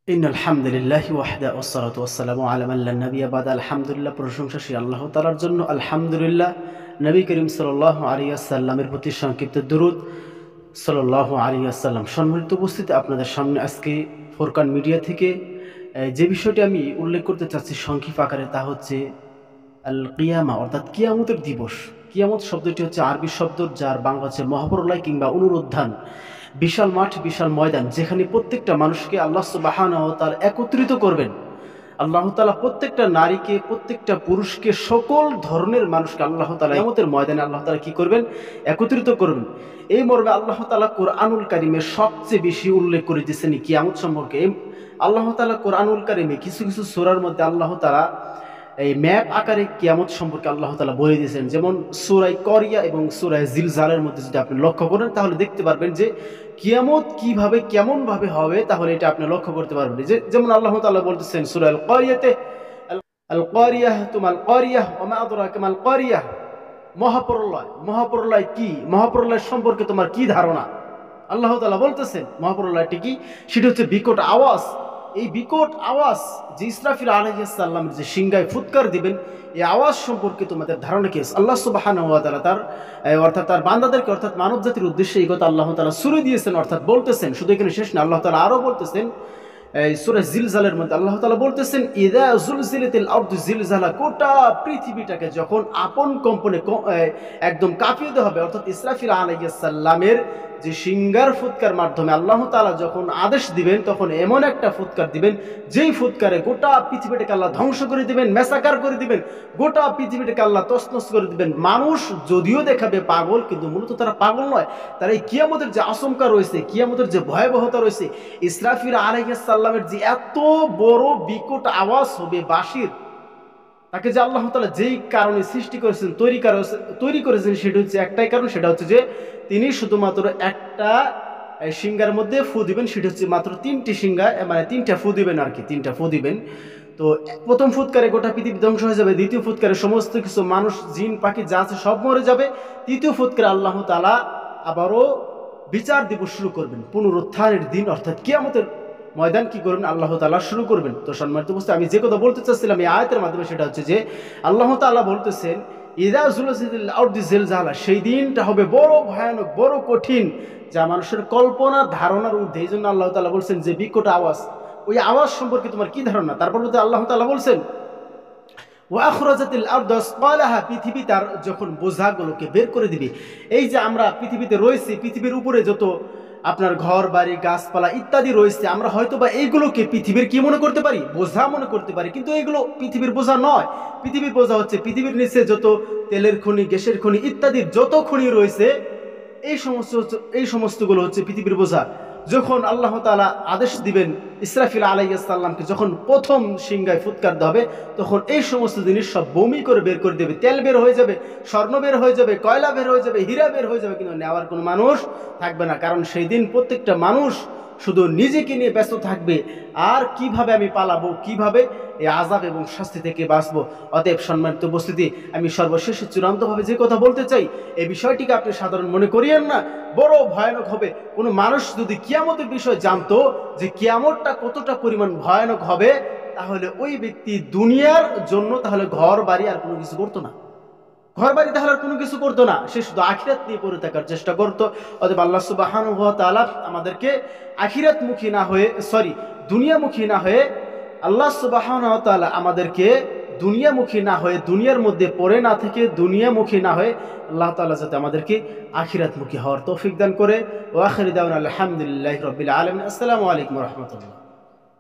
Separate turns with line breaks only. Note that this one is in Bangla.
ইন্নাল হামদুলিল্লাহি ওয়াহদা ওয়াসসালাতু ওয়াসসালামু আলা মান লা নাবিয়্যা বা'দা। আলহামদুলিল্লাহ, প্রশংসা সেই আল্লাহ তাআলার জন্য। আলহামদুলিল্লাহ, নবী করিম সাল্লাল্লাহু আলাইহি ওয়াসাল্লামের প্রতি সংক্ষিপ্ত দুরূদ সাল্লাল্লাহু আলাইহি ওয়াসাল্লাম। সম্মানিত উপস্থিতি, আপনাদের সামনে আজকে ফোরকান মিডিয়া থেকে যে বিষয়টি আমি উল্লেখ করতে চাচ্ছি সংক্ষিপ্ত আকারে, তা হচ্ছে আল কিয়ামা, অর্থাৎ কিয়ামতের দিবস। কিয়ামত শব্দটি হচ্ছে আরবি শব্দ, যার বাংলা হচ্ছে মহাপ্রলয় কিংবা পুনরুত্থান। বিশাল মাঠ, বিশাল ময়দান, যেখানে প্রত্যেকটা মানুষকে আল্লাহ সুবহানাহু ওয়া তাআলা একত্রিত করবেন। আল্লাহ তাআলা প্রত্যেকটা নারীকে, প্রত্যেকটা পুরুষকে, সকল ধরনের মানুষকে আল্লাহ তাআলা কিয়ামতের ময়দানে আল্লাহ তাআলা কি করবেন? একত্রিত করবেন। এই মর্মে আল্লাহ তাআলা কোরআনুল কারীমে সবচেয়ে বেশি উল্লেখ করে দিয়েছেন কিয়ামত সম্পর্কে। আল্লাহ তাআলা কোরআনুল কারীমে কিছু কিছু সূরার মধ্যে আল্লাহ তাআলা এই ম্যাপ আকারে কিয়ামত সম্পর্কে আল্লাহ তাআলা বলে দিয়েছেন। যেমন সূরা করিয়া এবং সূরা জিলজালের মধ্যে যদি আপনি লক্ষ্য করেন, তাহলে দেখতে পারবেন যে কিয়ামত কিভাবে কেমন ভাবে হবে, তাহলে এটা আপনি লক্ষ্য করতে পারবেন। যেমন আল্লাহ তাআলা বলতেছেন সূরা আল কারিয়াতে, আল কারিয়াহ তুমাল কারিয়াহ ওয়া মা আদরাকা মাল কারিয়াহ। মহাপ্রলয়, মহাপ্রলয় কি? মহাপ্রলয় সম্পর্কে তোমার কি ধারণা? আল্লাহ তাআলা বলতেছেন মহাপ্রলয়টি কি? সেটা হচ্ছে বিকট আওয়াজ। এই বিকট আওয়াজ যে ইসরাফিল আলাইহিস সালামের যে সিংহায় ফুৎকার দিবেন, এই আওয়াজ সম্পর্কে তোমাদের ধারণা কি আছে? আল্লাহ সুবহানাহু ওয়া তাআলা তার বান্দাদেরকে, অর্থাৎ মানব জাতির উদ্দেশ্যে এই কথা আল্লাহ তাআলা সূরা দিয়েছেন, অর্থাৎ বলতেছেন। শুধু এখানে শেষ না, আল্লাহ তাআলা আরো বলতেছেন এই সূরা জিলজালের মধ্যে আল্লাহ তাআলা বলতেছেন, ইযা যুলজিলাতিল আরদু জিলজালা। গোটা পৃথিবীটাকে যখন আপন কম্পনে একদম কাঁপিয়ে দেওয়া হবে, অর্থাৎ ইসরাফিল আলাইহিস সালামের যে সিংহার ফুৎকার মাধ্যমে আল্লাহ তাআলা যখন আদেশ দিবেন, তখন এমন একটা ফুৎকার দিবেন, যেই ফুৎকারে গোটা পৃথিবীটাকে আল্লাহ ধ্বংস করে দিবেন, মেসাকার করে দিবেন, গোটা পৃথিবীটাকে আল্লাহ তছনছ করে দিবেন। মানুষ যদিও দেখাবে পাগল, কিন্তু মূলত তারা পাগল নয়। তারা এই কিয়ামতের যে আশঙ্কা রয়েছে, কিয়ামতের যে ভয়াবহতা রয়েছে, ইসরাফিল আলাইহিস সালামের যে এত বড় বিকট আওয়াজ হবে বাঁশির, তাকে যে আল্লাহ তাআলা যেই কারণে সৃষ্টি করেছেন, তৈরি করেছেন, সেটা হচ্ছে একটাই কারণ, সেটা হচ্ছে যে তিনি শুধুমাত্র একটা সিংহার মধ্যে ফু দিবেন। সেটা হচ্ছে মাত্র তিনটি সিংহা, মানে তিনটা ফু দিবেন আর কি, তিনটা ফু দিবেন। তো প্রথম ফুৎকারে গোটা পৃথিবী ধ্বংস হয়ে যাবে, দ্বিতীয় ফুৎকারে সমস্ত কিছু মানুষ, জিন, পাখি যা আছে সব মরে যাবে, তৃতীয় ফুৎকারে আল্লাহ তাআলা আবারও বিচার দিবস শুরু করবেন, পুনরুত্থানের দিন, অর্থাৎ কিয়ামতের ময়দান কি করবেন? আল্লাহ তাআলা শুরু করবেন। তো সম্মানিত উপস্থিতি, আমি যে কথা বলতে চাচ্ছিলাম এই আয়াতের মাধ্যমে, সেটা হচ্ছে যে আল্লাহ তাআলা বলতেছেন, ইযা যুলজিলাতিল আরদু জিলজালা। সেই দিনটা হবে বড় ভয়ানক, বড় কঠিন, যা মানুষের কল্পনা ধারণার ঊর্ধ্বে। এই জন্য আল্লাহ তাআলা বলছেন যে বিকট আওয়াজ, ওই আওয়াজ সম্পর্কে তোমার কি ধারণা? তারপর আল্লাহ তাআলা বলছেন, ওয়া আখরাজাতিল আরদু আসকালাহা। পৃথিবী তার যখন বোঝাগুলোকে বের করে দিবে। এই যে আমরা পৃথিবীতে রয়েছি, পৃথিবীর উপরে যত আপনার ঘর বাড়ি, গাছপালা ইত্যাদি রয়েছে, আমরা হয়তো বা এইগুলোকে পৃথিবীর কি মনে করতে পারি? বোঝা মনে করতে পারি, কিন্তু এইগুলো পৃথিবীর বোঝা নয়। পৃথিবীর বোঝা হচ্ছে পৃথিবীর নিচে যত তেলের খনি, গ্যাসের খনি ইত্যাদির যত খনি রয়েছে, এই সমস্তগুলো হচ্ছে পৃথিবীর বোঝা। যখন আল্লাহ তাআলা আদেশ দিবেন ইসরাফিল আলাইহিস সালামকে, যখন প্রথম সিংহায় ফুৎকার দেওয়া হবে, তখন এই সমস্ত জিনিস সব বমি করে বের করে দেবে। তেল বের হয়ে যাবে, স্বর্ণ বের হয়ে যাবে, কয়লা বের হয়ে যাবে, হীরা বের হয়ে যাবে, কিন্তু নেওয়ার কোনো মানুষ থাকবে না। কারণ সেই দিন প্রত্যেকটা মানুষ শুধু নিজেকে নিয়ে ব্যস্ত থাকবে, আর কিভাবে আমি পালাবো, কিভাবে এই আযাব এবং শাস্তি থেকে বাঁচবো। অতএব সম্মানিত উপস্থিতি, আমি সর্বশেষে চূড়ান্তভাবে যে কথা বলতে চাই, এই বিষয়টিকে আপনি সাধারণ মনে করিয়েন না, বড় ভয়ানক হবে। কোনো মানুষ যদি কিয়ামতের বিষয় জানতো যে কিয়ামতটা কতটা পরিমাণ ভয়ানক হবে, তাহলে ওই ব্যক্তি দুনিয়ার জন্য তাহলে ঘর বাড়ি আর কোনো কিছু করতো না। ঘর বাড়ি তাহলে আর কোনো কিছু করতো না, সে শুধু আখিরাত নিয়ে পড়ে থাকার চেষ্টা করতো। অতএব আল্লাহ সুবহানাহু ওয়া তাআলা আমাদেরকে আখিরাতমুখী না হয়ে, দুনিয়ামুখী না হয়ে, আল্লাহ সুবহানাহু ওয়া তাআলা আমাদেরকে দুনিয়ামুখী না হয়ে, দুনিয়ার মধ্যে পড়ে না থেকে দুনিয়ামুখী না হয়ে, আল্লাহ তাআলা যাতে আমাদেরকে আখিরাতমুখী হওয়ার তৌফিক দান করে। ওয়া আখিরু দাওয়ানা আলহামদুলিল্লাহি রাব্বিল আলামিন। আসসালামু আলাইকুম ওয়া রাহমাতুল্লাহ।